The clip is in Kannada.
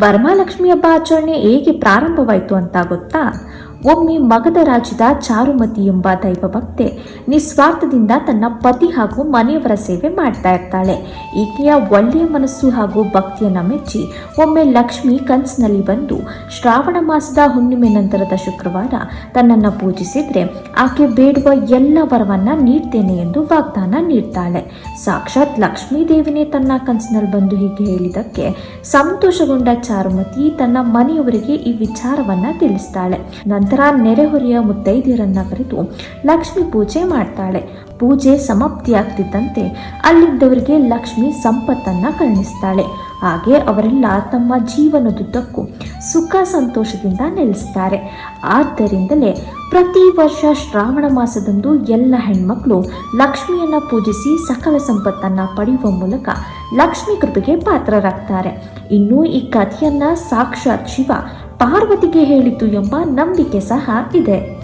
ವರಮಹಾಲಕ್ಷ್ಮಿ ಹಬ್ಬ ಆಚರಣೆ ಹೇಗೆ ಪ್ರಾರಂಭವಾಯಿತು ಅಂತ ಗೊತ್ತಾ? ಒಮ್ಮೆ ಮಗಧ ರಾಜ್ಯದ ಚಾರುಮತಿ ಎಂಬ ದೈವ ಭಕ್ತೆ ನಿಸ್ವಾರ್ಥದಿಂದ ತನ್ನ ಪತಿ ಹಾಗೂ ಮನೆಯವರ ಸೇವೆ ಮಾಡ್ತಾ ಇರ್ತಾಳೆ. ಈಕೆಯ ಒಳ್ಳೆಯ ಮನಸ್ಸು ಹಾಗೂ ಭಕ್ತಿಯನ್ನ ಮೆಚ್ಚಿ ಒಮ್ಮೆ ಲಕ್ಷ್ಮಿ ಕನಸಿನಲ್ಲಿ ಬಂದು ಶ್ರಾವಣ ಮಾಸದ ಹುಣ್ಣಿಮೆ ನಂತರದ ಶುಕ್ರವಾರ ತನ್ನನ್ನು ಪೂಜಿಸಿದ್ರೆ ಆಕೆ ಬೇಡುವ ಎಲ್ಲ ವರವನ್ನ ನೀಡ್ತೇನೆ ಎಂದು ವಾಗ್ದಾನ ನೀಡ್ತಾಳೆ. ಸಾಕ್ಷಾತ್ ಲಕ್ಷ್ಮೀ ದೇವಿನೇ ತನ್ನ ಕನಸಿನಲ್ಲಿ ಬಂದು ಹೀಗೆ ಹೇಳಿದಕ್ಕೆ ಸಂತೋಷಗೊಂಡ ಚಾರುಮತಿ ತನ್ನ ಮನೆಯವರಿಗೆ ಈ ವಿಚಾರವನ್ನ ತಿಳಿಸ್ತಾಳೆ. ನಂತರ ನೆರೆಹೊರೆಯ ಮುತ್ತೈದೆಯರನ್ನ ಕರೆದು ಲಕ್ಷ್ಮಿ ಪೂಜೆ ಮಾಡ್ತಾಳೆ. ಪೂಜೆ ಸಮಾಪ್ತಿಯಾಗ್ತಿದ್ದಂತೆ ಅಲ್ಲಿದ್ದವರಿಗೆ ಲಕ್ಷ್ಮಿ ಸಂಪತ್ತನ್ನ ಕರುಣಿಸ್ತಾಳೆ. ಹಾಗೆ ಅವರೆಲ್ಲ ತಮ್ಮ ಜೀವನದುದ್ದಕ್ಕೂ ಸುಖ ಸಂತೋಷದಿಂದ ನೆಲೆಸ್ತಾರೆ. ಆದ್ದರಿಂದಲೇ ಪ್ರತಿ ವರ್ಷ ಶ್ರಾವಣ ಮಾಸದಂದು ಎಲ್ಲ ಹೆಣ್ಮಕ್ಳು ಲಕ್ಷ್ಮಿಯನ್ನ ಪೂಜಿಸಿ ಸಕಲ ಸಂಪತ್ತನ್ನ ಪಡೆಯುವ ಮೂಲಕ ಲಕ್ಷ್ಮಿ ಕೃಪೆಗೆ ಪಾತ್ರರಾಗ್ತಾರೆ. ಇನ್ನು ಈ ಕಥೆಯನ್ನ ಸಾಕ್ಷಾತ್ ಶಿವ ಪಾರ್ವತಿಗೆ ಹೇಳಿತು ಎಂಬ ನಂಬಿಕೆ ಸಹ ಇದೆ.